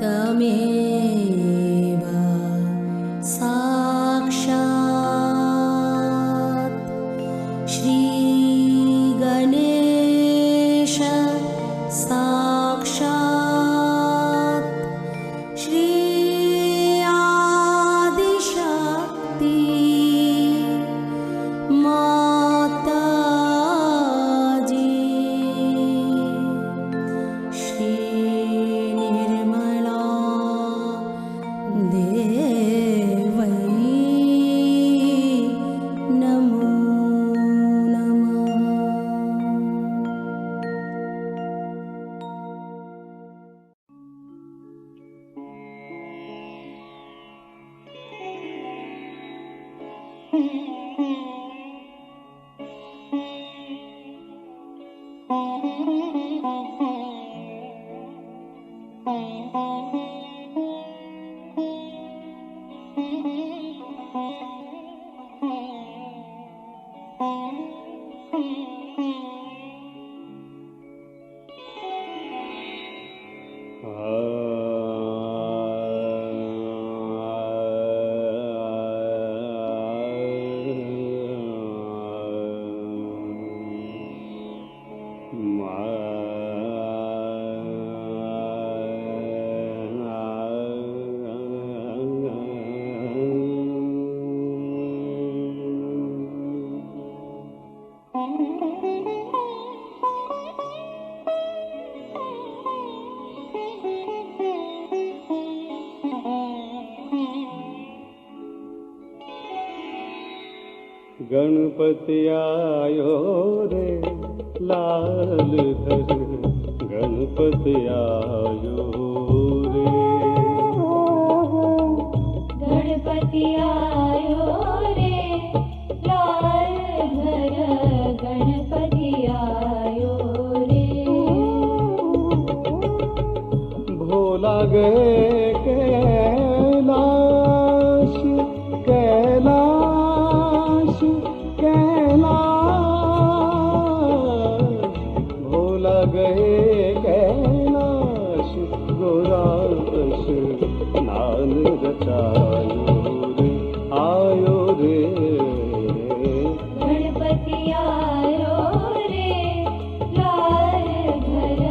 तमेव साक्षात् श्रीगणेश साक्षात् श्री आदिशक्ति माताजी श्री निर्मला देवै नमो नमः। गणपति आयो रे लाल धर, गणपति आयो रे। गणपति आयो रे लाल धर, गणपति आयो रे। भोला गए कैलाश कैलाश कैलाश, भोला गए कैलाश गोराकश नान रचायो रे आयो रे। गणपति आयो रे लाल धर,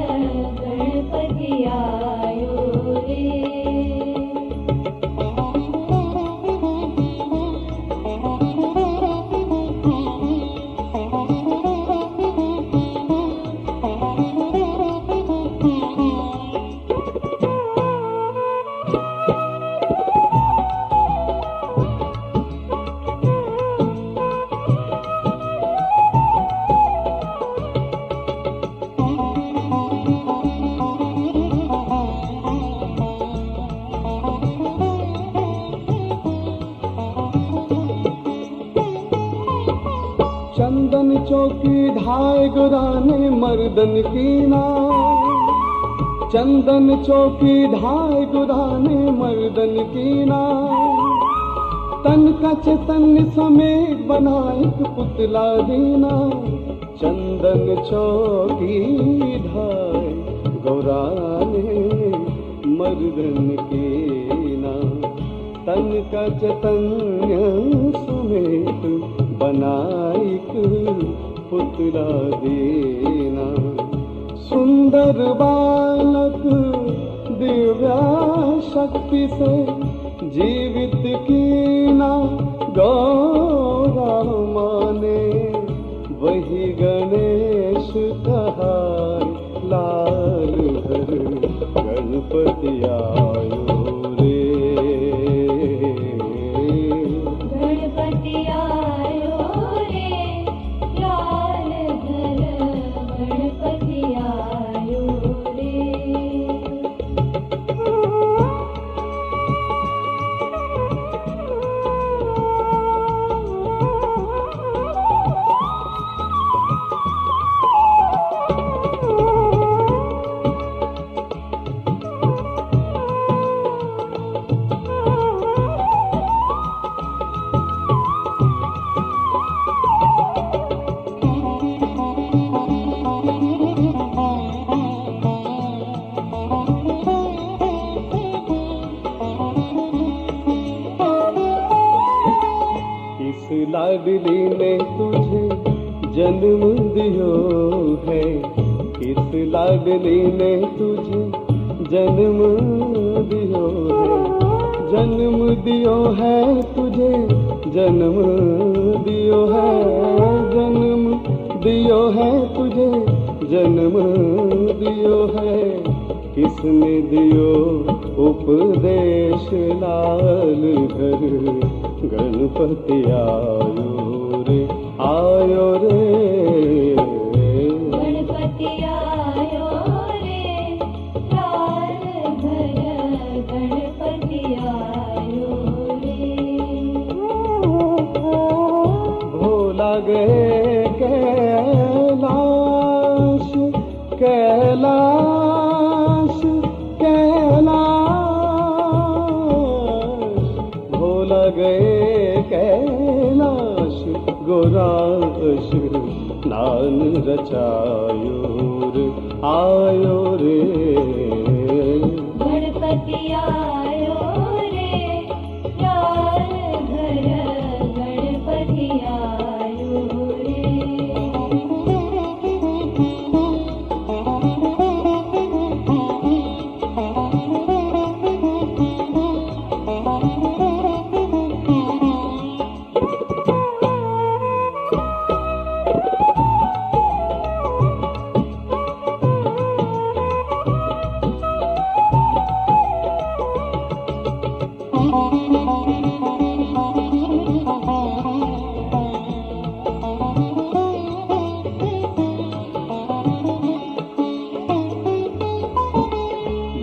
गणपति आयो रे। चंदन चौकी ढाई गुराने मर्दन की नाव, चंदन चौकी ढाई गुराने मर्दन की नाव। तन का चैतन्य समेत बना एक पुतला दीना, चंदन चौकी ढाई गौराने मर्दन की नाव। तन का चैतन्य समेत बनाइक पुतला दीना। सुंदर बालक दिव्या शक्ति से जीवित कीना, गौरा माने वही गणेश कहाय लाल धर, गणपति आयो रे। गणपति आयो रे लाल धर, गणपति आयो रे। लाडली ने तुझे जन्म दियो है, किस लाडली ने तुझे जन्म दियो है, जन्म दियो है तुझे, जन्म दियो है, जन्म दियो है तुझे, जन्म दियो है, किसने दियो उपदेश लाल घर, गणपति आयो रे, आयो रे, गणपति आयो रे, लाल घर गणपति आयो रे। भोला गए कैलाश, कैलाश, कैलाश, भोला गए कैलाश, गोराश नान रचायो रे, आयो रे, गणपति आयो रे, लाल घर गणपति आयो रे।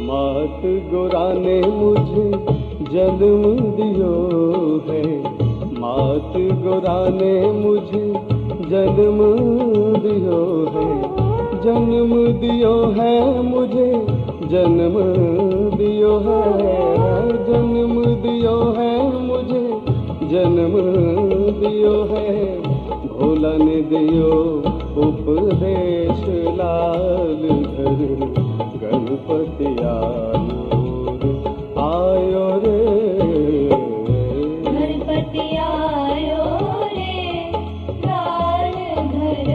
मात गोरा ने मुझे जन्म दियो है, मात गोरा ने मुझे जन्म दियो है, जन्म दियो है मुझे, जन्म दियो है, जन्म दियो है मुझे, जन्म दियो है, भोला ने दियो उपदेश लाल घर, गणपति आयो रे, गणपति आयो रे, लाल घर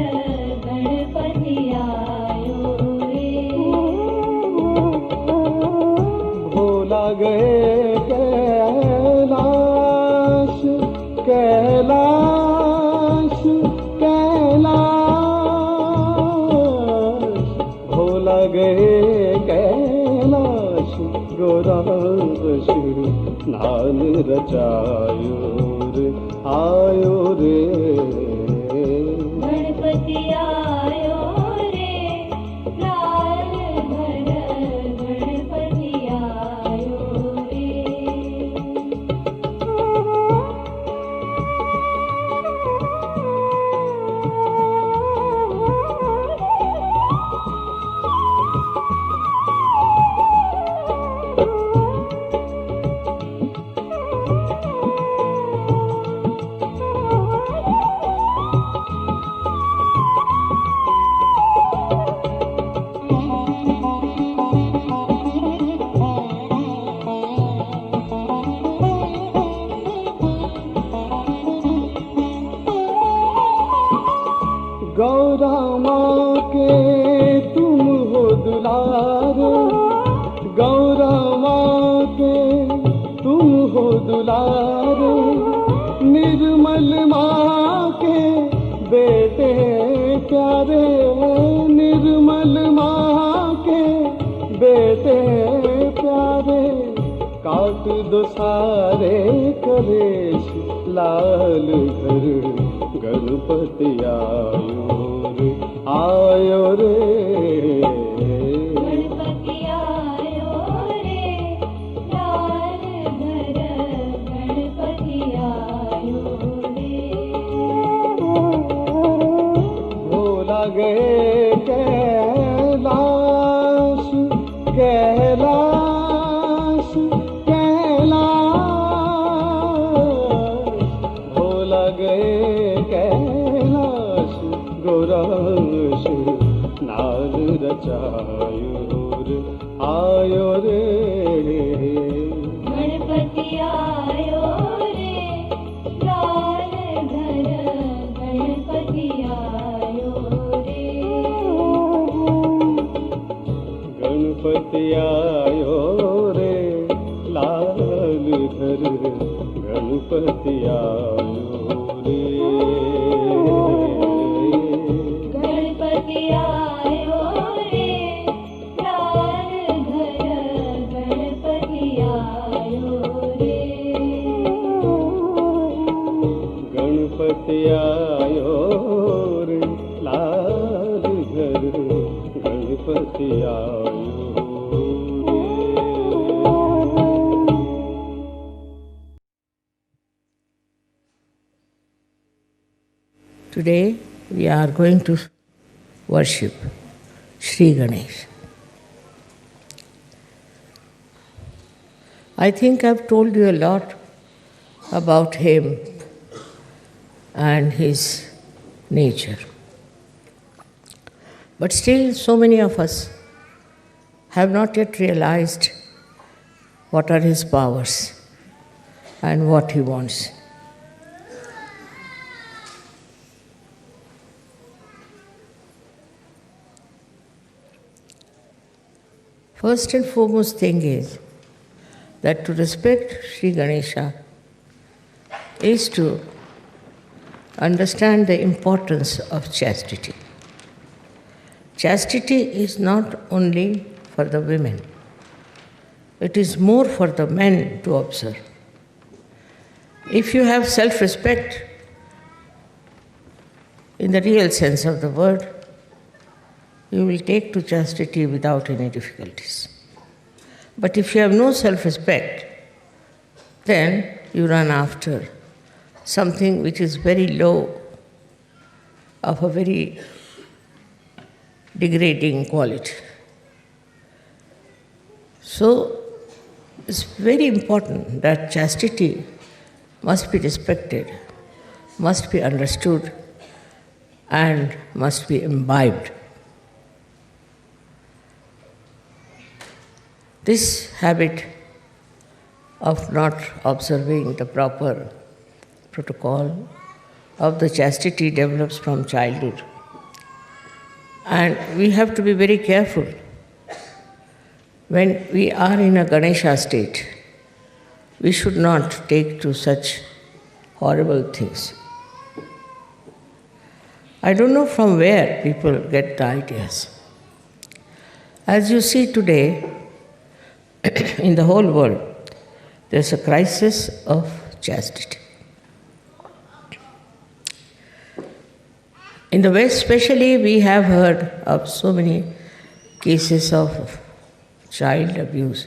गणपति आयो रे। भोला गए कैलाश, कैलाश, कैलाश, भोला गए कैलाश, गोराश नान रचायो रे, आयो रे, गणपति आयो रे, लाल घर गणपति आयो रे। गौरा माँ के तुम हो दुलारे, गौरा माँ के तुम हो दुलारे, निर्मल माँ के बेटे प्यारे, निर्मल माँ के बेटे प्यारे, काट दो सारे कलेश लाल घर, गणपति आयो रे, गणपति आयो रे, लाल घर गणपति आयो रे। भोला गए कैलाश, कैलाश, कैलाश, भोला गए कैलाश, गोराश नाल रचायो रे, आयो रे, गणपति आयो रे, लाल घर आयो रे लाल घर गणपति आयो रे गणपति आयो रे लाल घर गणपति आयो रे गणपति आयो रे लाल घर गणपति आयो रे। Today we are going to worship Sri Ganesh. I think I've told you a lot about him and his nature. But still, so many of us have not yet realized what are his powers and what he wants. First and foremost thing is that to respect Sri Ganesha is to understand the importance of chastity. Chastity is not only for the women, it is more for the men to observe. If you have self-respect in the real sense of the word, you will take to chastity without any difficulties. But if you have no self-respect, then you run after something which is very low, of a very degrading quality. So it's very important that chastity must be respected, must be understood, and must be imbibed. This habit of not observing the proper protocol of the chastity develops from childhood. And we have to be very careful when we are in a Ganesha state. We should not take to such horrible things. I don't know from where people get the ideas. As you see today, in the whole world, there's a crisis of chastity. In the West especially, we have heard of so many cases of child abuse.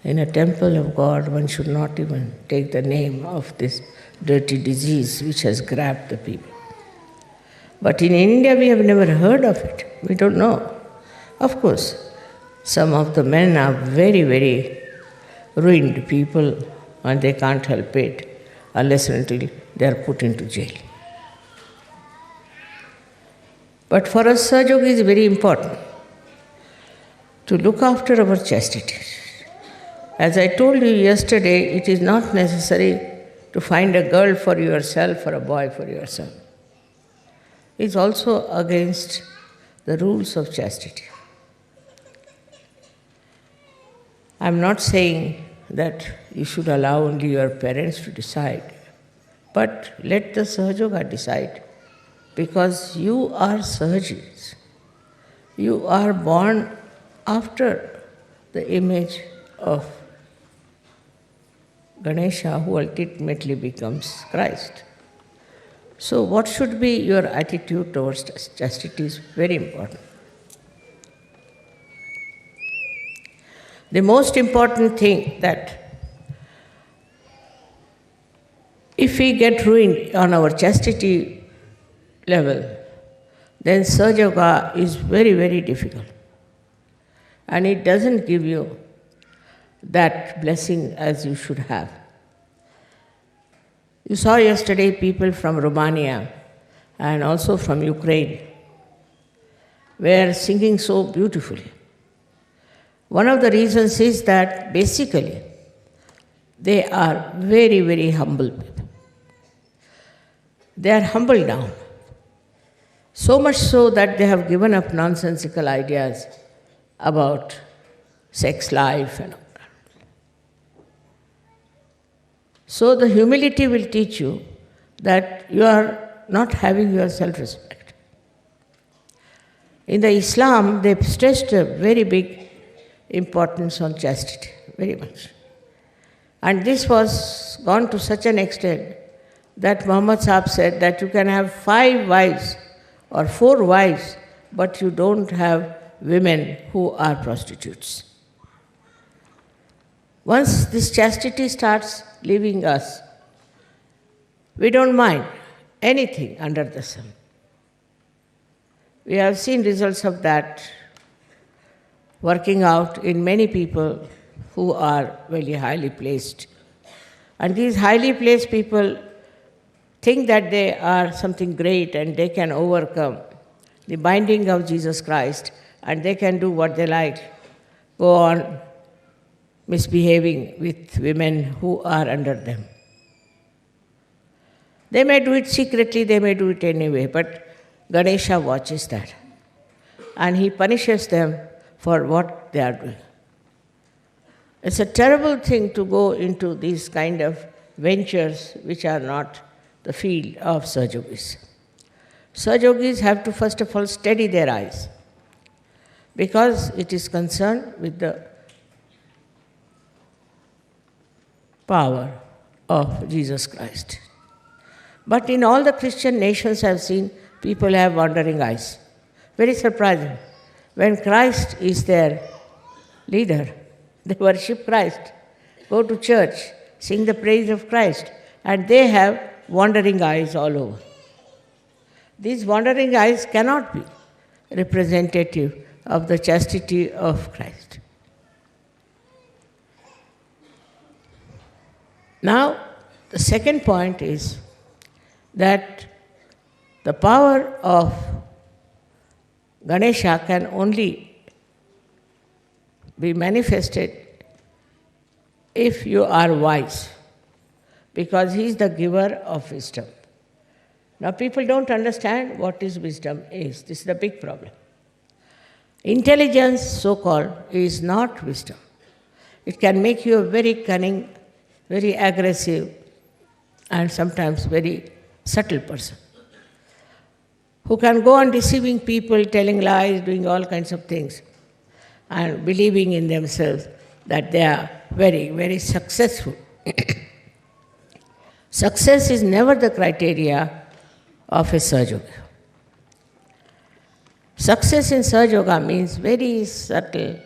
In a temple of God, one should not even take the name of this dirty disease which has grabbed the people. But in India, we have never heard of it. We don't know. Of course, some of the men are very, very ruined people and they can't help it unless and until they are put into jail. But for us, Sahaja is very important to look after our chastity. As I told you yesterday, it is not necessary to find a girl for yourself or a boy for yourself. It's also against the rules of chastity. I'm not saying that you should allow only your parents to decide, but let the Sahajoga decide, because you are Sahajis. You are born after the image of Ganesha, who ultimately becomes Christ. So what should be your attitude towards chastity is very important. The most important thing that if we get ruined on our chastity level, then Sahaja Yoga is very, very difficult. And it doesn't give you that blessing as you should have. You saw yesterday people from Romania and also from Ukraine were singing so beautifully. One of the reasons is that basically they are very, very humble people. They are humbled down. So much so that they have given up nonsensical ideas about sex life and all that. So the humility will teach you that you are not having your self-respect. In the Islam, they stressed a very big importance on chastity, very much. And this was gone to such an extent that Muhammad Sahib said that you can have 5 wives or 4 wives, but you don't have women who are prostitutes. Once this chastity starts leaving us, we don't mind anything under the sun. We have seen results of that working out in many people who are very highly placed. And these highly placed people think that they are something great and they can overcome the binding of Jesus Christ and they can do what they like, go on misbehaving with women who are under them. They may do it secretly, they may do it anyway, but Ganesha watches that and he punishes them for what they are doing. It's a terrible thing to go into these kind of ventures which are not the field of Sahaja-yogis. Sahaja-yogis have to first of all steady their eyes because it is concerned with the power of Jesus Christ. But in all the Christian nations I have seen people have wandering eyes. Very surprising. When Christ is their leader, they worship Christ, go to church, sing the praise of Christ, and they have wandering eyes all over. These wandering eyes cannot be representative of the chastity of Christ. Now, the second point is that the power of Ganesha can only be manifested if you are wise, because he is the giver of wisdom. Now people don't understand what is wisdom is. This is the big problem. Intelligence, so-called, is not wisdom. It can make you a very cunning, very aggressive, and sometimes very subtle person who can go on deceiving people, telling lies, doing all kinds of things, and believing in themselves that they are very, very successful. Success is never the criteria of a Sahaja Yoga. Success in Sahaja Yoga means very subtle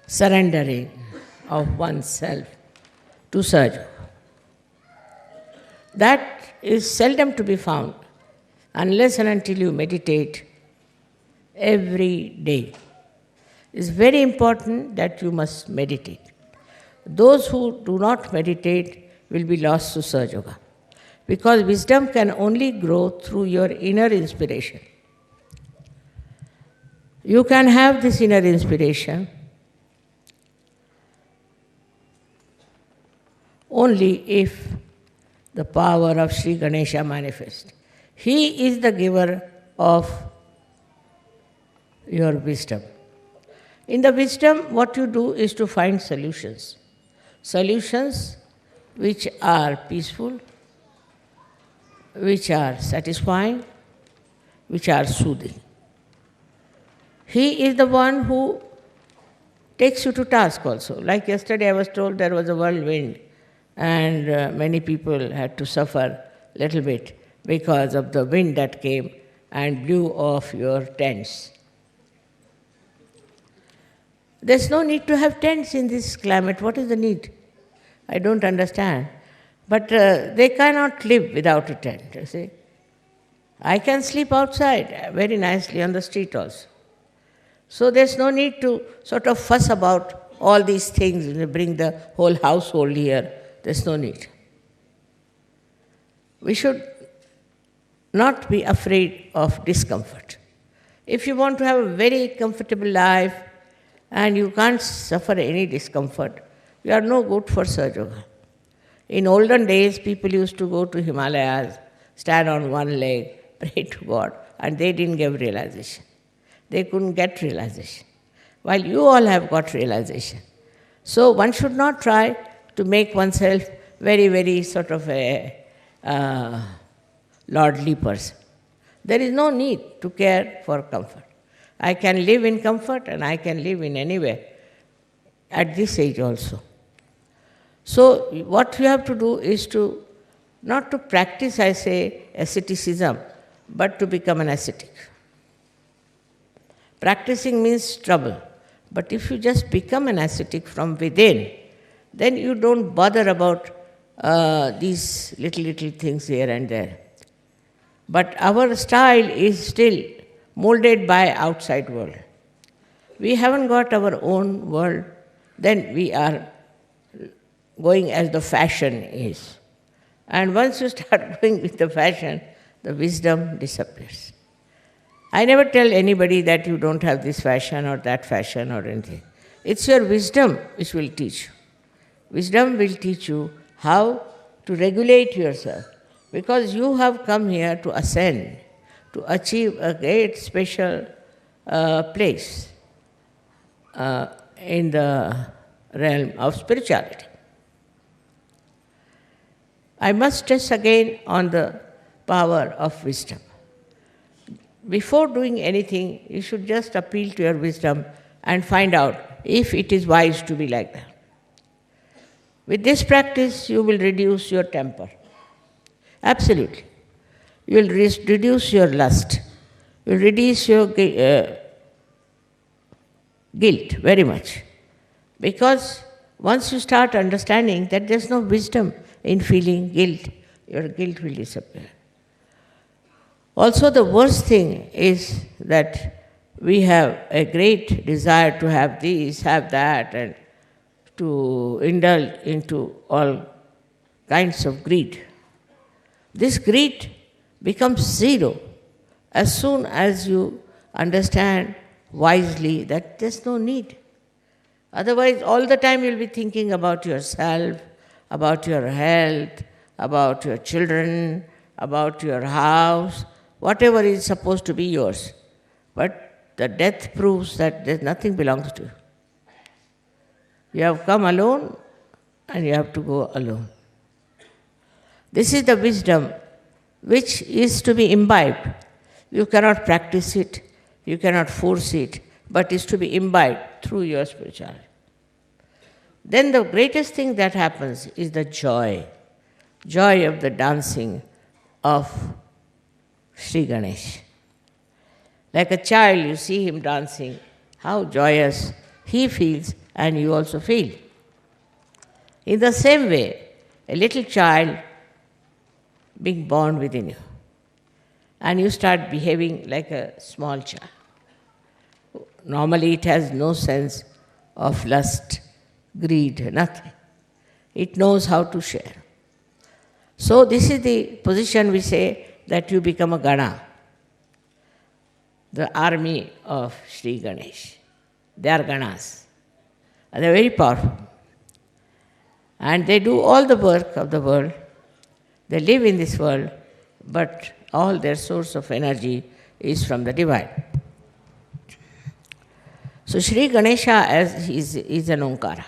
surrendering of oneself to Sahaja Yoga. That is seldom to be found unless and until you meditate every day. It's very important that you must meditate. Those who do not meditate will be lost to Sahaja Yoga, because wisdom can only grow through your inner inspiration. You can have this inner inspiration only if the power of Sri Ganesha manifests. He is the giver of your wisdom. In the wisdom, what you do is to find solutions. Solutions which are peaceful, which are satisfying, which are soothing. He is the one who takes you to task also. Like yesterday I was told there was a whirlwind and many people had to suffer a little bit because of the wind that came and blew off your tents. There's no need to have tents in this climate. What is the need? I don't understand. But they cannot live without a tent, you see. I can sleep outside very nicely on the street also. So there's no need to sort of fuss about all these things and bring the whole household here. There's no need. We should not be afraid of discomfort. If you want to have a very comfortable life and you can't suffer any discomfort, you are no good for Sahaja Yoga. In olden days, people used to go to Himalayas, stand on one leg, pray to God, and they didn't give realization. They couldn't get realization. while you all have got realization. So one should not try to make oneself very, very sort of a lordly person. There is no need to care for comfort. I can live in comfort and I can live in anywhere at this age also. So what you have to do is to not to practice, I say, asceticism, but to become an ascetic. Practicing means trouble. But if you just become an ascetic from within, then you don't bother about these little things here and there. But our style is still molded by outside world. We haven't got our own world, then we are going as the fashion is. And once you start going with the fashion, the wisdom disappears. I never tell anybody that you don't have this fashion or that fashion or anything. It's your wisdom which will teach you. Wisdom will teach you how to regulate yourself, because you have come here to ascend, to achieve a great special place in the realm of spirituality. I must stress again on the power of wisdom. Before doing anything, you should just appeal to your wisdom and find out if it is wise to be like that. With this practice, you will reduce your temper. Absolutely. You will reduce your lust. You will reduce your guilt very much. Because once you start understanding that there is no wisdom in feeling guilt, your guilt will disappear. Also, the worst thing is that we have a great desire to have this, have that, and to indulge into all kinds of greed. This greed becomes zero as soon as you understand wisely that there's no need. Otherwise, all the time you'll be thinking about yourself, about your health, about your children, about your house, whatever is supposed to be yours. But the death proves that there's nothing belongs to you. You have come alone and you have to go alone. This is the wisdom which is to be imbibed. You cannot practice it, you cannot force it, but is to be imbibed through your spirituality. Then the greatest thing that happens is the joy of the dancing of Sri Ganesh. Like a child, you see him dancing, how joyous he feels and you also feel. In the same way, a little child being born within you, and you start behaving like a small child. Normally it has no sense of lust, greed, nothing. It knows how to share. So this is the position we say that you become a Gana, the army of Sri Ganesh. They are Ganas. And they are very powerful. And they do all the work of the world. They live in this world, but all their source of energy is from the divine. So Sri Ganesha is an Omkara.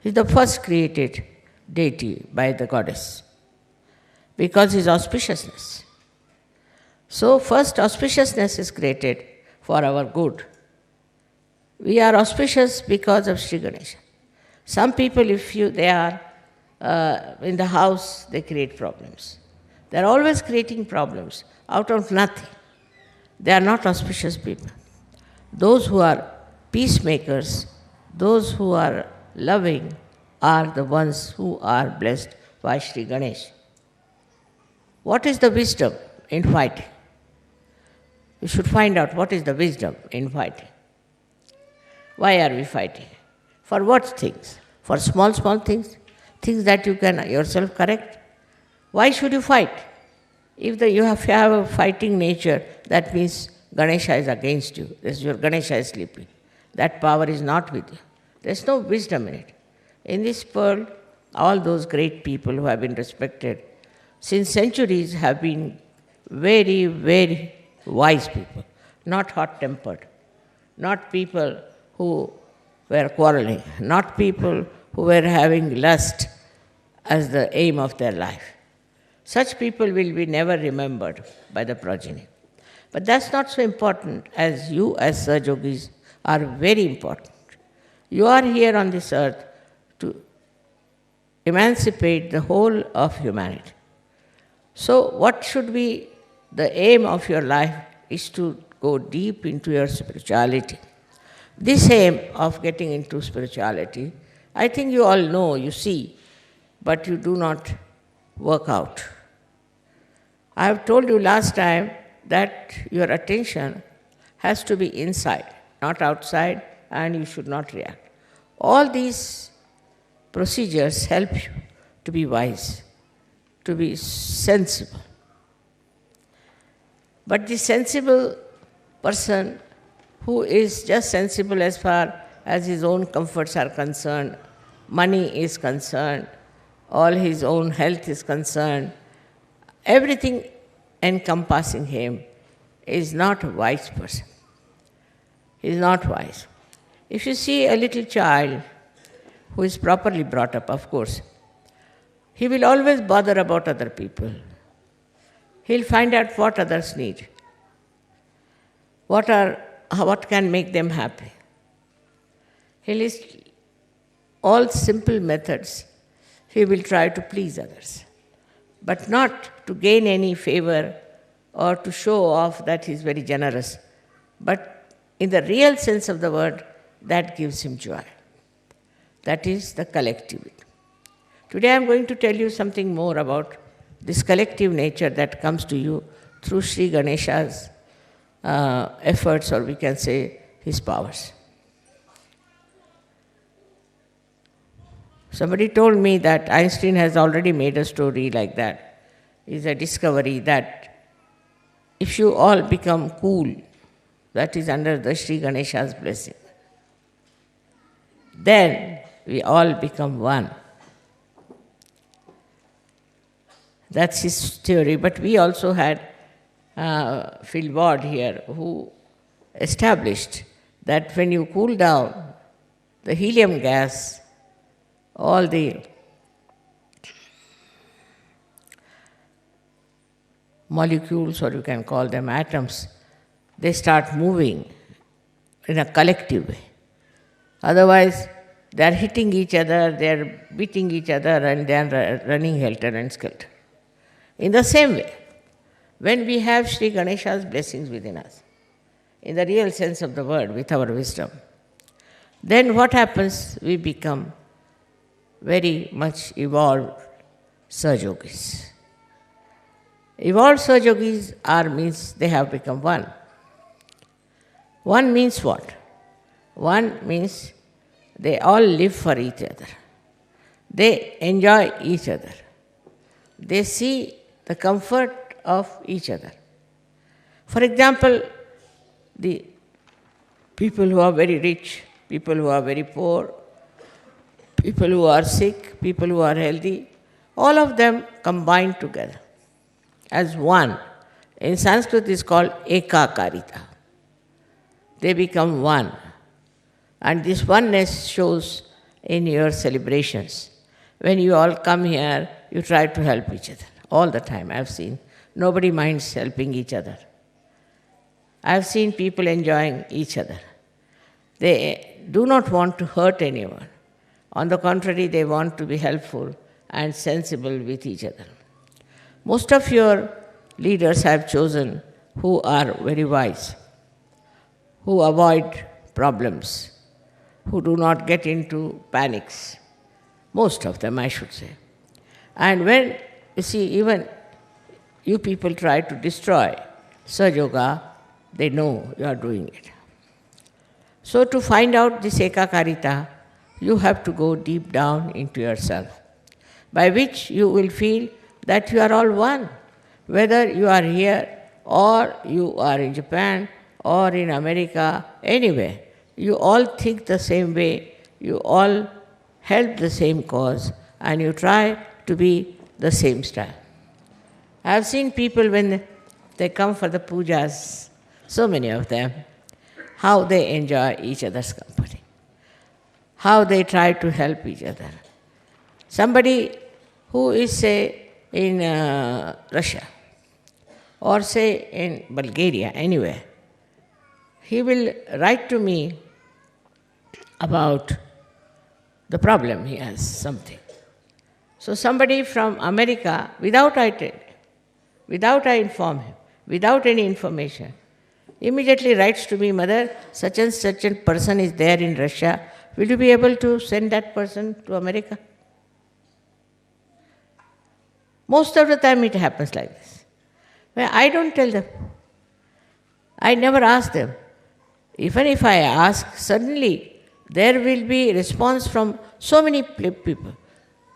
He is the first created deity by the goddess because his auspiciousness. So first auspiciousness is created for our good. We are auspicious because of Sri Ganesha. Some people, they are in the house, they create problems. They are always creating problems out of nothing. They are not auspicious people. Those who are peacemakers, those who are loving, are the ones who are blessed by Sri Ganesh. What is the wisdom in fighting? You should find out what is the wisdom in fighting. Why are we fighting? For what things? For small things? Things that you can yourself correct? Why should you fight? If you have a fighting nature, that means Ganesha is against you. Your Ganesha is sleeping. That power is not with you. There's no wisdom in it. In this world, all those great people who have been respected since centuries have been very, very wise people, not hot-tempered, not people who were quarreling, not people who were having lust as the aim of their life. Such people will be never remembered by the progeny. But that's not so important, as you as Sahaja-yogis are very important. You are here on this earth to emancipate the whole of humanity. So what should be the aim of your life is to go deep into your spirituality. This aim of getting into spirituality, I think you all know, you see, but you do not work out. I have told you last time that your attention has to be inside, not outside, and you should not react. All these procedures help you to be wise, to be sensible. But the sensible person who is just sensible as far as his own comforts are concerned, money is concerned, all his own health is concerned, everything encompassing him is not a wise person. He is not wise. If you see a little child who is properly brought up, of course, he will always bother about other people. He'll find out what others need, what can make them happy. He'll list all simple methods. He will try to please others, but not to gain any favor or to show off that he's very generous. But in the real sense of the word, that gives him joy. That is the collectivity. Today I'm going to tell you something more about this collective nature that comes to you through Sri Ganesha's efforts, or we can say his powers. Somebody told me that Einstein has already made a story like that. It's a discovery that if you all become cool, that is under the Sri Ganesha's blessing, then we all become one. That's his theory. But we also had Phil Ward here, who established that when you cool down the helium gas, all the molecules, or you can call them atoms, they start moving in a collective way. Otherwise, they are hitting each other, they are beating each other, and they are running helter and skelter. In the same way, when we have Sri Ganesha's blessings within us, in the real sense of the word, with our wisdom, then what happens? We become very much evolved Sahaja-yogis. Evolved Sahaja-yogis means they have become one. One means what? One means they all live for each other. They enjoy each other. They see the comfort of each other. For example, the people who are very rich, people who are very poor, people who are sick, people who are healthy, all of them combine together as one. In Sanskrit it is called ekakarita. They become one. And this oneness shows in your celebrations. When you all come here, you try to help each other. All the time, I've seen. Nobody minds helping each other. I've seen people enjoying each other. They do not want to hurt anyone. On the contrary, they want to be helpful and sensible with each other. Most of your leaders have chosen who are very wise, who avoid problems, who do not get into panics. Most of them, I should say. And when, you see, even you people try to destroy Sahaja Yoga, they know you are doing it. So to find out this ekakarita, you have to go deep down into yourself, by which you will feel that you are all one. Whether you are here or you are in Japan or in America, anywhere, you all think the same way, you all help the same cause, and you try to be the same style. I have seen people when they come for the pujas, so many of them, how they enjoy each other's company, how they try to help each other. Somebody who is, say, in Russia, or say in Bulgaria, anywhere, he will write to me about the problem he has, something. So somebody from America, without I inform him, without any information, immediately writes to me, Mother, such and such a person is there in Russia. Will you be able to send that person to America? Most of the time it happens like this. Well, I don't tell them. I never ask them. Even if I ask, suddenly there will be response from so many people,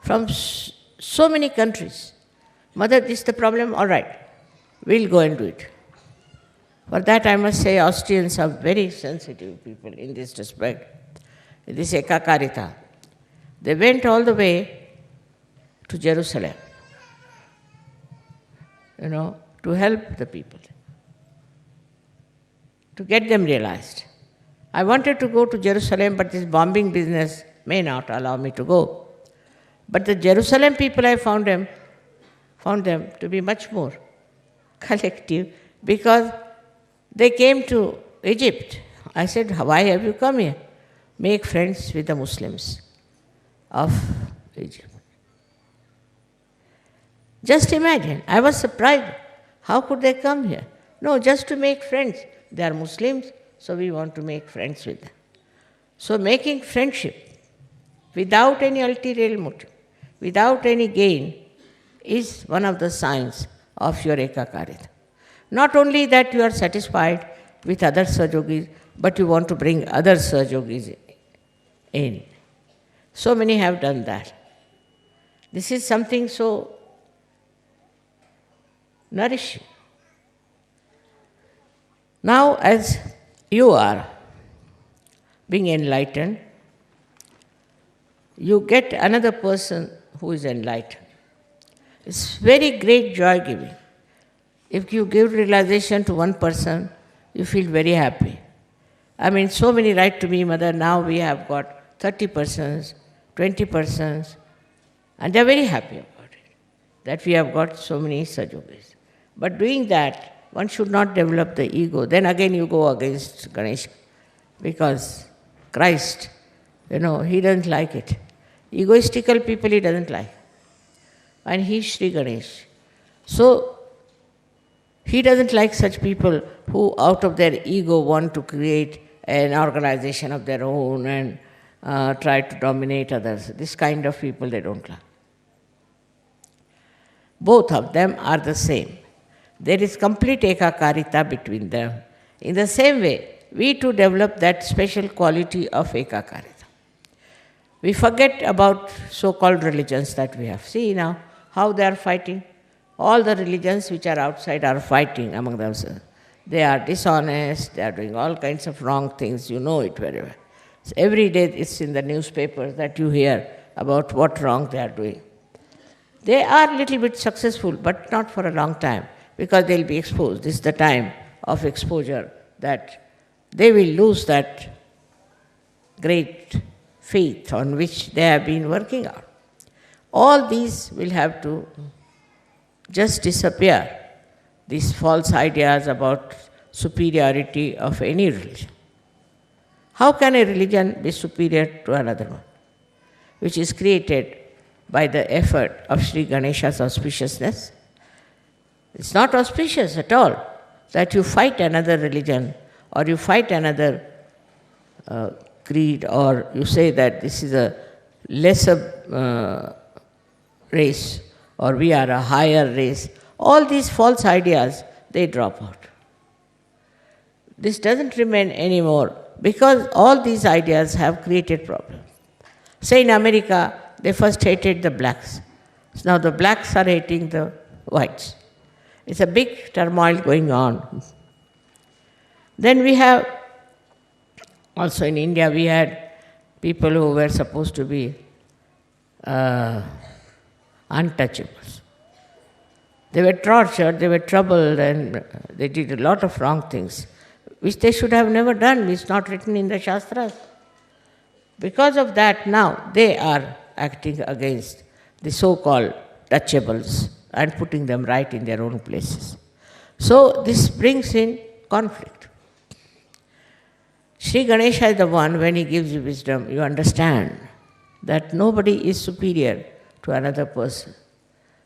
from so many countries. Mother, this is the problem, all right, we'll go and do it. For that I must say Austrians are very sensitive people in this respect. This Ekakarita. They went all the way to Jerusalem, to help the people, to get them realized. I wanted to go to Jerusalem, but this bombing business may not allow me to go. But the Jerusalem people, I found them to be much more collective, because they came to Egypt. I said, why have you come here? Make friends with the Muslims of Egypt. Just imagine, I was surprised. How could they come here? No, just to make friends. They are Muslims, so we want to make friends with them. So making friendship without any ulterior motive, without any gain, is one of the signs of your Ekakarita. Not only that you are satisfied with other Sahajogis, but you want to bring other Sahajogis in. So many have done that. This is something so nourishing. Now, as you are being enlightened, you get another person who is enlightened. It's very great joy giving. If you give realization to one person, you feel very happy. I mean, so many write to me, Mother, now we have got 30 persons, 20 persons, and they're very happy about it, that we have got so many Sahajogis. But doing that, one should not develop the ego. Then again you go against Ganesha, because Christ, he doesn't like it. Egoistical people he doesn't like. And he's Sri Ganesh. So, he doesn't like such people who out of their ego want to create an organization of their own and try to dominate others. This kind of people they don't like. Both of them are the same. There is complete Ekakarita between them. In the same way, we too develop that special quality of Ekakarita. We forget about so-called religions that we have. See now how they are fighting. All the religions which are outside are fighting among themselves. They are dishonest, they are doing all kinds of wrong things, you know it very well. So every day it's in the newspapers that you hear about what wrong they are doing. They are a little bit successful, but not for a long time, because they'll be exposed. This is the time of exposure that they will lose that great faith on which they have been working out. All these will have to just disappear, these false ideas about superiority of any religion. How can a religion be superior to another one, which is created by the effort of Sri Ganesha's auspiciousness? It's not auspicious at all that you fight another religion or you fight another creed, or you say that this is a lesser race or we are a higher race. All these false ideas, they drop out. This doesn't remain anymore because all these ideas have created problems. Say in America, they first hated the blacks. So now the blacks are hating the whites. It's a big turmoil going on. Then we have, also in India, we had people who were supposed to be untouchables. They were tortured, they were troubled, and they did a lot of wrong things. which they should have never done, it's not written in the Shastras. Because of that, now they are acting against the so-called touchables and putting them right in their own places. So this brings in conflict. Sri Ganesha is the one, when he gives you wisdom, you understand that nobody is superior to another person.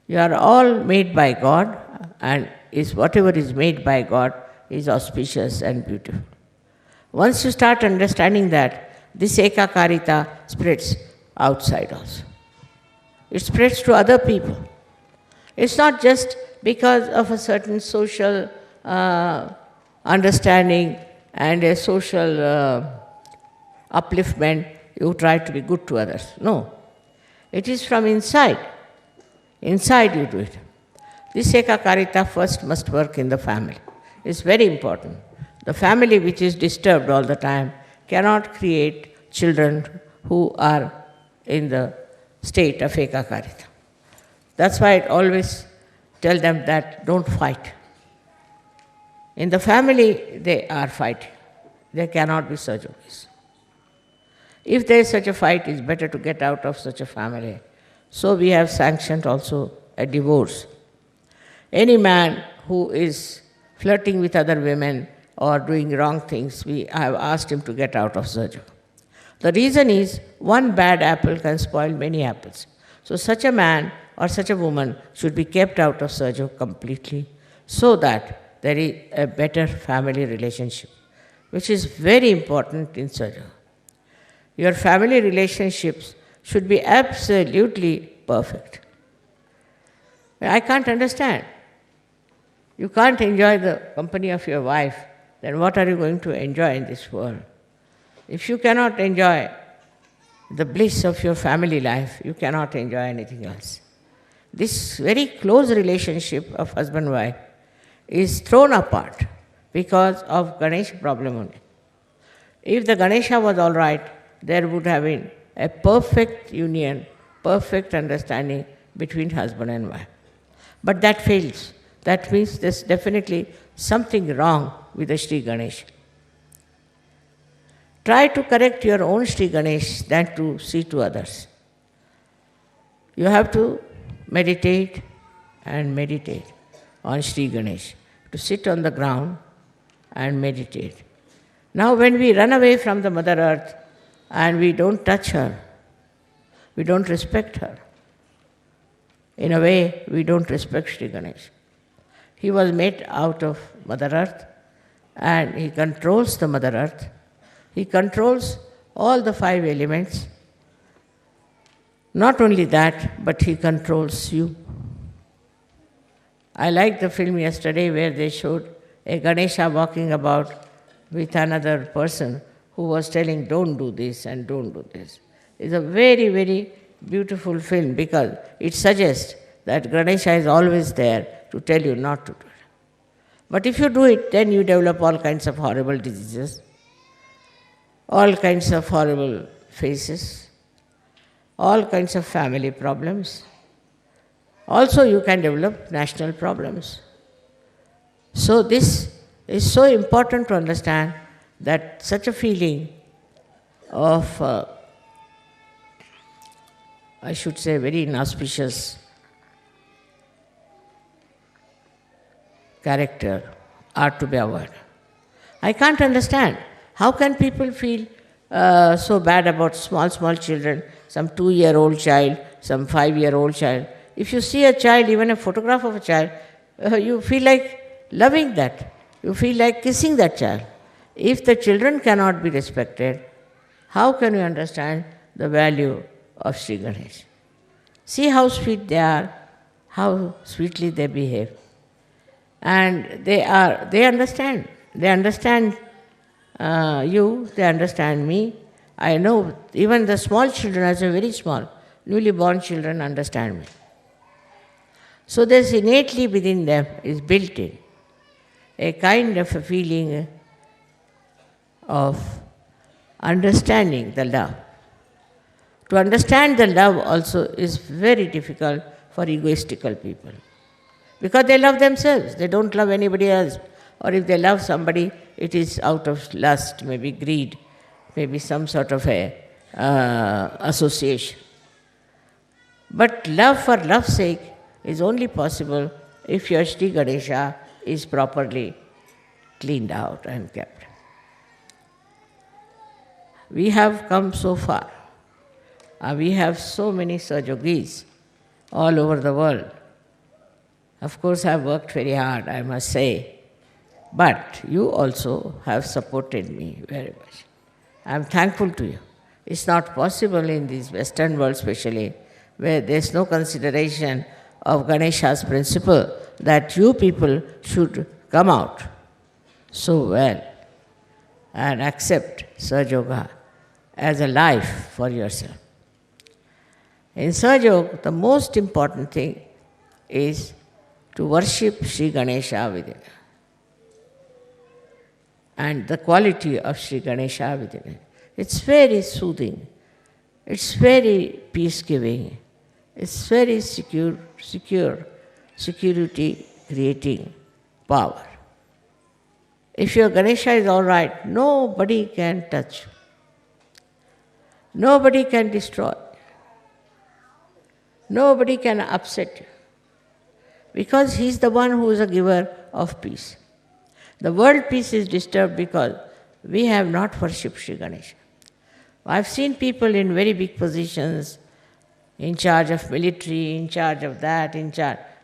You are all made by God, and whatever is made by God is auspicious and beautiful. Once you start understanding that, this ekakarita spreads outside also. It spreads to other people. It's not just because of a certain social understanding and a social upliftment you try to be good to others. No. It is from inside. Inside you do it. This ekakarita first must work in the family. It's very important. The family which is disturbed all the time cannot create children who are in the state of ekakarita. That's why I always tell them that don't fight. In the family, they are fighting. There cannot be such a case. If there is such a fight, it's better to get out of such a family. So we have sanctioned also a divorce. Any man who is flirting with other women or doing wrong things, we have asked him to get out of Sahaja. The reason is, one bad apple can spoil many apples. So such a man or such a woman should be kept out of Sahaja completely, so that there is a better family relationship, which is very important in Sahaja. Your family relationships should be absolutely perfect. I can't understand. You can't enjoy the company of your wife, then what are you going to enjoy in this world? If you cannot enjoy the bliss of your family life, you cannot enjoy anything else. This very close relationship of husband-wife is thrown apart because of Ganesha problem only. If the Ganesha was all right, there would have been a perfect union, perfect understanding between husband and wife. But that fails. That means there's definitely something wrong with the Sri Ganesha. Try to correct your own Sri Ganesh than to see to others. You have to meditate and meditate on Sri Ganesh, to sit on the ground and meditate. Now when we run away from the Mother Earth and we don't touch her, we don't respect her. In a way, we don't respect Sri Ganesh. He was made out of Mother Earth, and he controls the Mother Earth. He controls all the 5 elements. Not only that, but he controls you. I liked the film yesterday where they showed a Ganesha walking about with another person who was telling, don't do this and don't do this. It's a very, very beautiful film because it suggests that Ganesha is always there to tell you not to do it. But if you do it, then you develop all kinds of horrible diseases, all kinds of horrible faces, all kinds of family problems. Also, you can develop national problems. So this is so important to understand that such a feeling of, I should say, very inauspicious character are to be avoided. I can't understand. How can people feel so bad about small children, some 2-year-old child, some 5-year-old child? If you see a child, even a photograph of a child, you feel like loving that. You feel like kissing that child. If the children cannot be respected, how can you understand the value of Sri Ganesh? See how sweet they are, how sweetly they behave. And they understand. They understand you, they understand me. I know even the small children, as a very small, newly born children, understand me. So there's innately within them, is built in, a kind of a feeling of understanding the love. To understand the love also is very difficult for egoistical people, because they love themselves, they don't love anybody else. Or if they love somebody, it is out of lust, maybe greed, maybe some sort of a association. But love for love's sake is only possible if your Sri Ganesha is properly cleaned out and kept. We have come so far. We have so many Sahajogis all over the world. Of course, I have worked very hard, I must say. But you also have supported me very much. I am thankful to you. It's not possible in this Western world especially, where there is no consideration of Ganesha's principle that you people should come out so well and accept Sahaja as a life for yourself. In Sahaja, the most important thing is to worship Sri Ganesha within, and the quality of Sri Ganesha within it. It's very soothing, it's very peace-giving, it's very security creating power. If your Ganesha is all right, nobody can touch you. Nobody can destroy. Nobody can upset you. Because he is the one who is a giver of peace. The world peace is disturbed because we have not worshipped Sri Ganesha. I've seen people in very big positions, in charge of military, in charge of that,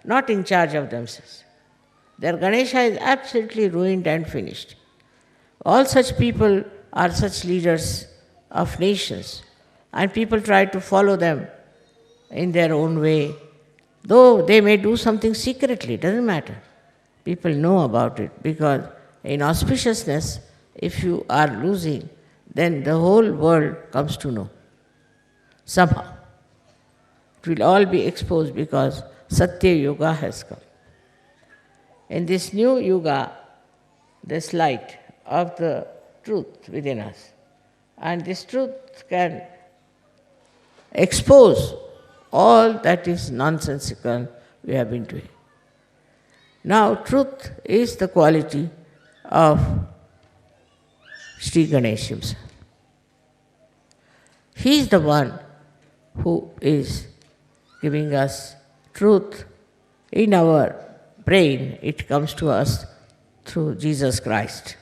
not in charge of themselves. Their Ganesha is absolutely ruined and finished. All such people are such leaders of nations, and people try to follow them in their own way. Though they may do something secretly, it doesn't matter. People know about it because in auspiciousness, if you are losing, then the whole world comes to know. Somehow. It will all be exposed because Satya Yuga has come. In this new Yuga, this light of the truth within us. And this truth can expose all that is nonsensical we have been doing. Now, truth is the quality of Sri Ganesh himself. He is the one who is giving us truth in our brain. It comes to us through Jesus Christ.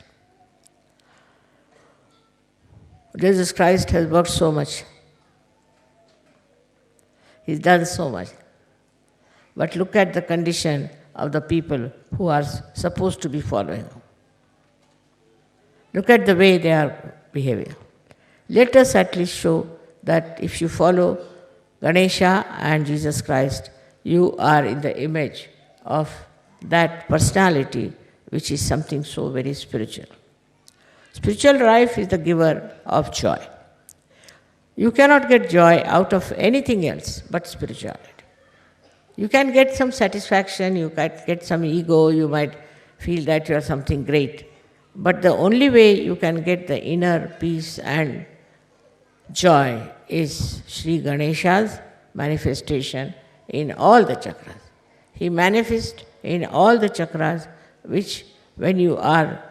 Jesus Christ has worked so much. He's done so much. But look at the condition of the people who are supposed to be following him. Look at the way they are behaving. Let us at least show that if you follow Ganesha and Jesus Christ, you are in the image of that personality which is something so very spiritual. Spiritual life is the giver of joy. You cannot get joy out of anything else but spirituality. You can get some satisfaction, you can get some ego, you might feel that you are something great. But the only way you can get the inner peace and joy is Sri Ganesha's manifestation in all the chakras. He manifests in all the chakras, which when you are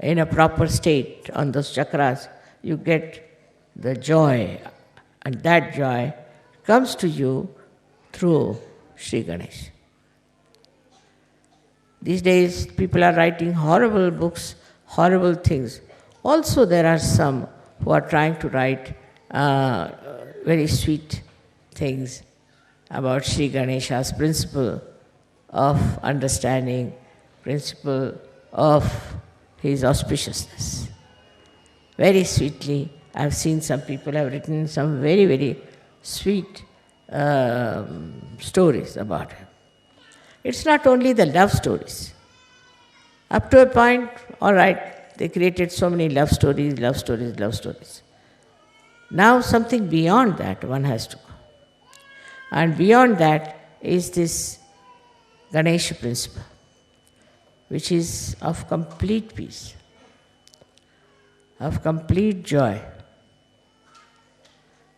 in a proper state on those chakras, you get the joy, and that joy comes to you through Sri Ganesh. These days, people are writing horrible books, horrible things. Also, there are some who are trying to write very sweet things about Sri Ganesha's principle of understanding, principle of his auspiciousness. Very sweetly, I have seen some people have written some very, very sweet stories about him. It's not only the love stories. Up to a point, all right, they created so many love stories, love stories, love stories. Now something beyond that one has to go. And beyond that is this Ganesha principle, which is of complete peace, of complete joy,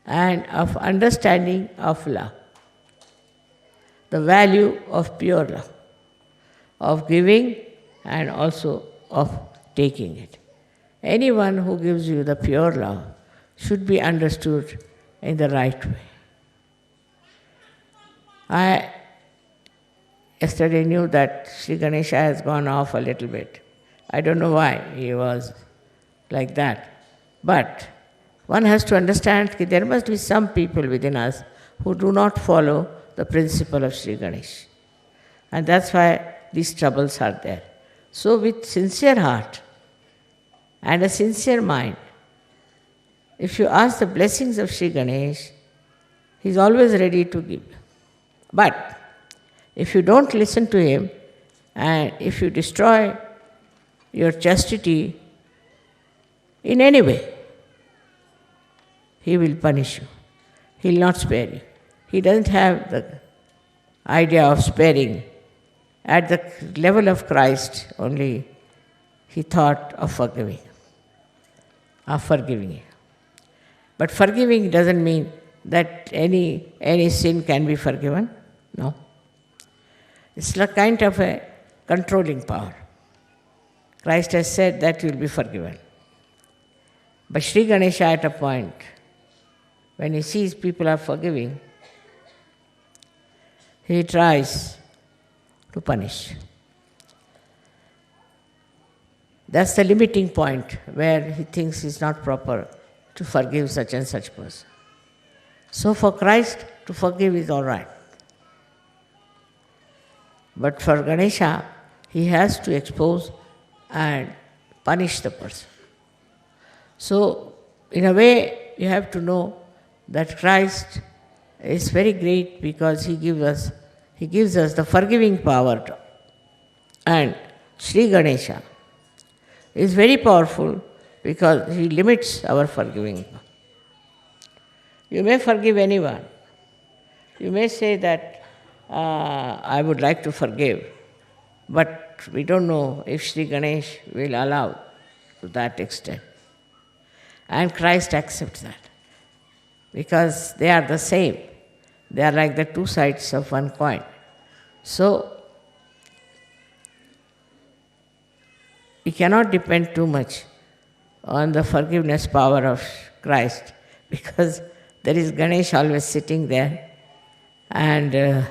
and of understanding of love, the value of pure love. of giving and also of taking it. Anyone who gives you the pure love should be understood in the right way. I yesterday knew that Sri Ganesha has gone off a little bit. I don't know why he was like that. But one has to understand that there must be some people within us who do not follow the principle of Sri Ganesh. And that's why these troubles are there. So with sincere heart and a sincere mind, if you ask the blessings of Sri Ganesh, he is always ready to give. But if you don't listen to him, and if you destroy your chastity in any way, he will punish you. He will not spare you. He doesn't have the idea of sparing. At the level of Christ only, he thought of forgiving. But forgiving doesn't mean that any sin can be forgiven. No. It's a kind of a controlling power. Christ has said that you will be forgiven. But Sri Ganesha at a point, when he sees people are forgiving, he tries to punish. That's the limiting point where he thinks it's not proper to forgive such and such person. So for Christ, to forgive is all right. But for Ganesha, he has to expose and punish the person. So, in a way, you have to know that Christ is very great because he gives us the forgiving power. And Sri Ganesha is very powerful because he limits our forgiving power. You may forgive anyone. You may say that I would like to forgive, but we don't know if Sri Ganesh will allow to that extent. And Christ accepts that because they are the same. They are like the two sides of one coin. So, we cannot depend too much on the forgiveness power of Christ because there is Ganesh always sitting there and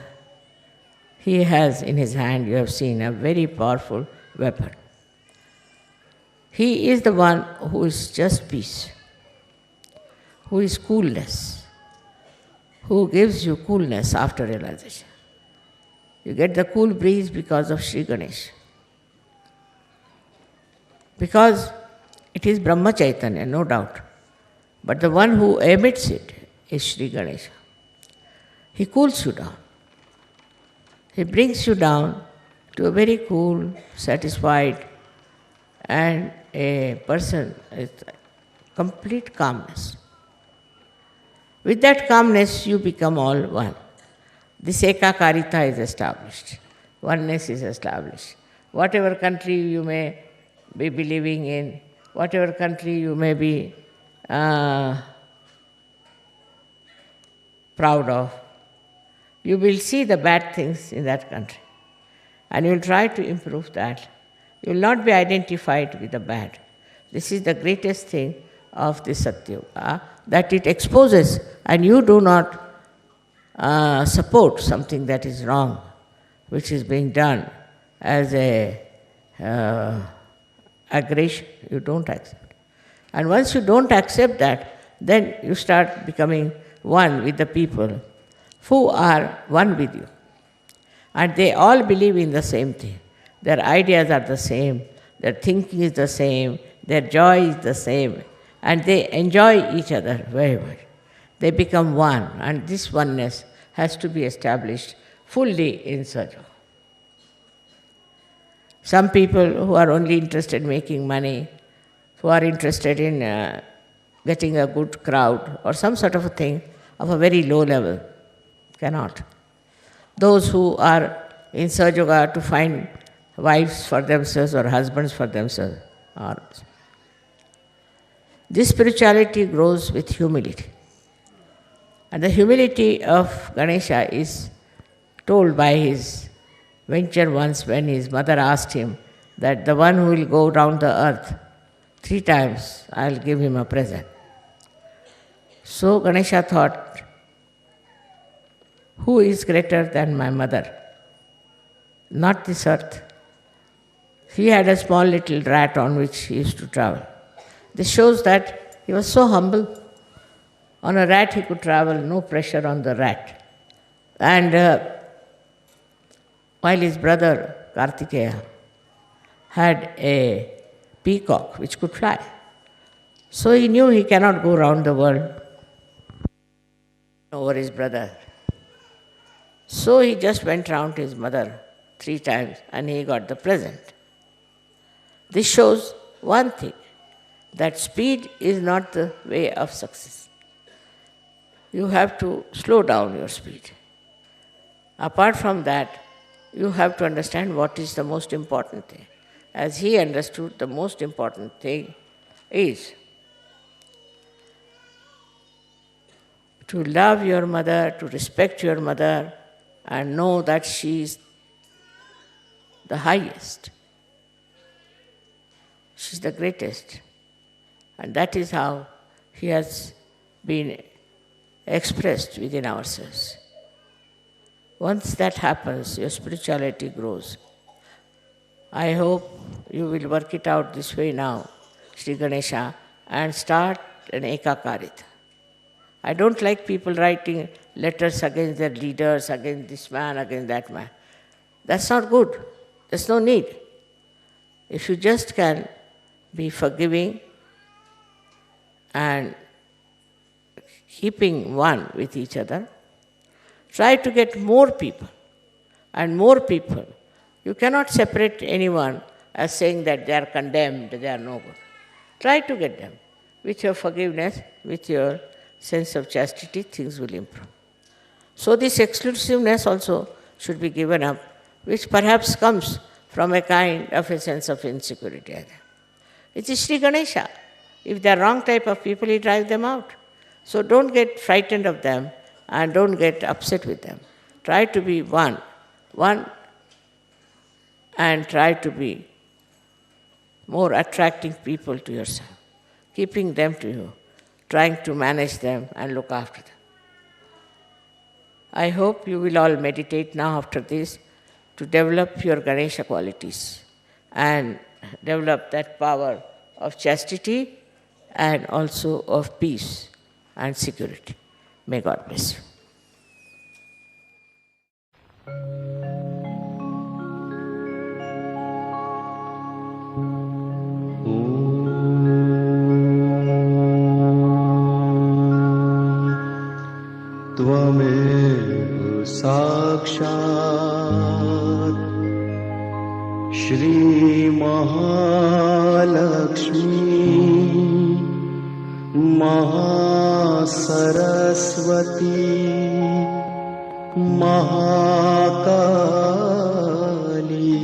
he has in his hand, you have seen, a very powerful weapon. He is the one who is just peace, who is coolness, who gives you coolness after realization. You get the cool breeze because of Sri Ganesh. Because it is Brahma Chaitanya, no doubt. But the one who emits it is Sri Ganesha. He cools you down. He brings you down to a very cool, satisfied, and a person with complete calmness. With that calmness, you become all one. This ekakarita is established. Oneness is established. Whatever country you may be believing in, whatever country you may be proud of, you will see the bad things in that country. And you will try to improve that. You will not be identified with the bad. This is the greatest thing of the Satyuga, that it exposes and you do not support something that is wrong, which is being done as a aggression. You don't accept. And once you don't accept that, then you start becoming one with the people who are one with you. And they all believe in the same thing. Their ideas are the same, their thinking is the same, their joy is the same, and they enjoy each other very much. They become one, and this oneness has to be established fully in Sajo. Some people who are only interested in making money, who are interested in getting a good crowd or some sort of a thing of a very low level, cannot. Those who are in Sahaja to find wives for themselves or husbands for themselves are. This spirituality grows with humility. And the humility of Ganesha is told by his venture once when his mother asked him that the one who will go round the earth 3 times, I'll give him a present. So Ganesha thought, who is greater than my mother? Not this earth. He had a small little rat on which he used to travel. This shows that he was so humble. On a rat he could travel, no pressure on the rat. And while his brother Kartikeya had a peacock which could fly, so he knew he cannot go round the world over his brother. So he just went round his mother 3 times and he got the present. This shows one thing, that speed is not the way of success. You have to slow down your speed. Apart from that, you have to understand what is the most important thing. As he understood, the most important thing is to love your mother, to respect your mother, and know that she is the highest. She is the greatest. And that is how he has been expressed within ourselves. Once that happens, your spirituality grows. I hope you will work it out this way now, Sri Ganesha, and start an Ekakarita. I don't like people writing letters against their leaders, against this man, against that man. That's not good. There's no need. If you just can be forgiving and keeping one with each other, try to get more people and more people. You cannot separate anyone as saying that they are condemned, they are no good. Try to get them. With your forgiveness, with your sense of chastity, things will improve. So this exclusiveness also should be given up, which perhaps comes from a kind of a sense of insecurity. It is Sri Ganesha. If they are wrong type of people, he drives them out. So don't get frightened of them and don't get upset with them. Try to be one, and try to be more attracting people to yourself, keeping them to you, trying to manage them and look after them. I hope you will all meditate now after this to develop your Ganesha qualities and develop that power of chastity and also of peace and security. May God bless you. त्वमेव साक्षात् श्री महालक्ष्मी महासरस्वती महाकाली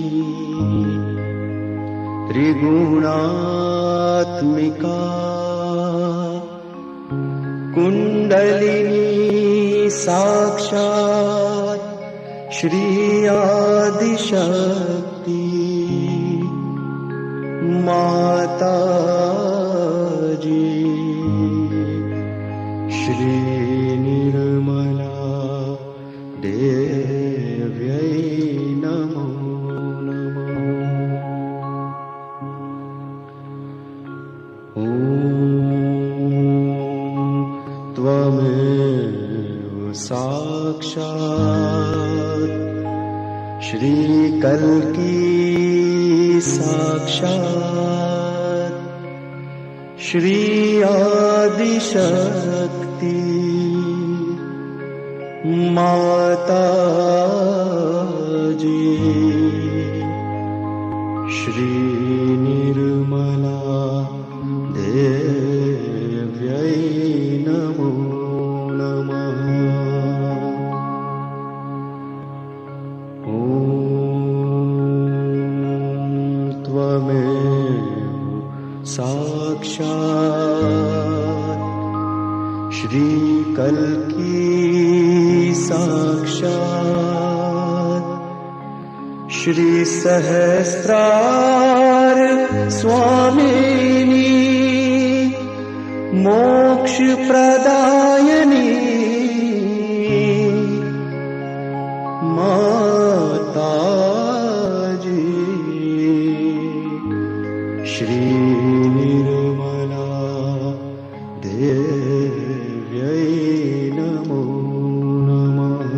त्रिगुणात्मिका कुंडलिनी साक्षात् श्री आदिशक्ति माता जी श्री निर्मला देव्यै नमो नमः। ॐ त्वमेव साक्षात् श्री कल्की साक्षात् श्री आदिशक्ति माता जी श्री निर्मला देव्यै नमो नमः। ॐ त्वमेव साक्षात् श्री कल्की साक्षात् श्री सहस्रार स्वामिनी मोक्ष प्रदायिनी माताजी श्री निर्मला देव्यै नमो नमः।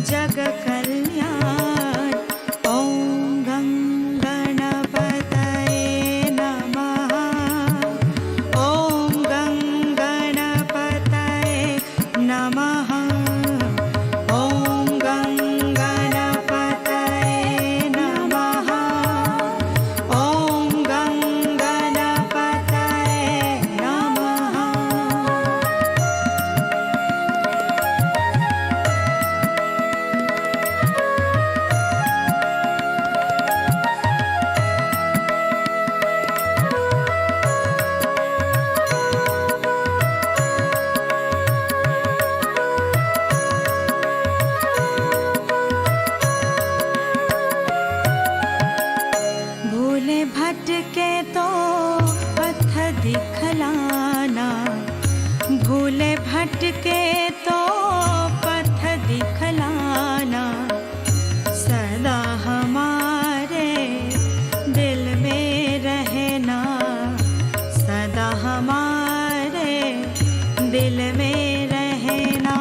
जग कल्याण दिखलाना, भूले भटके तो पथ दिखलाना, सदा हमारे दिल में रहना, सदा हमारे दिल में रहना।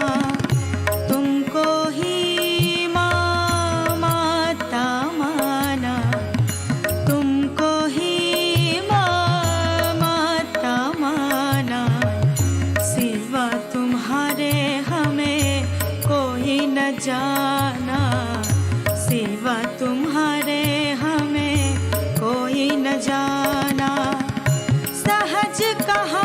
तुमको ही माँ माता माना, तुमको ही माँ माता माना, सिवा तुम्हारे हमें कोई न जाना, सिवा तुम्हारे हमें कोई न जाना। सहज कहा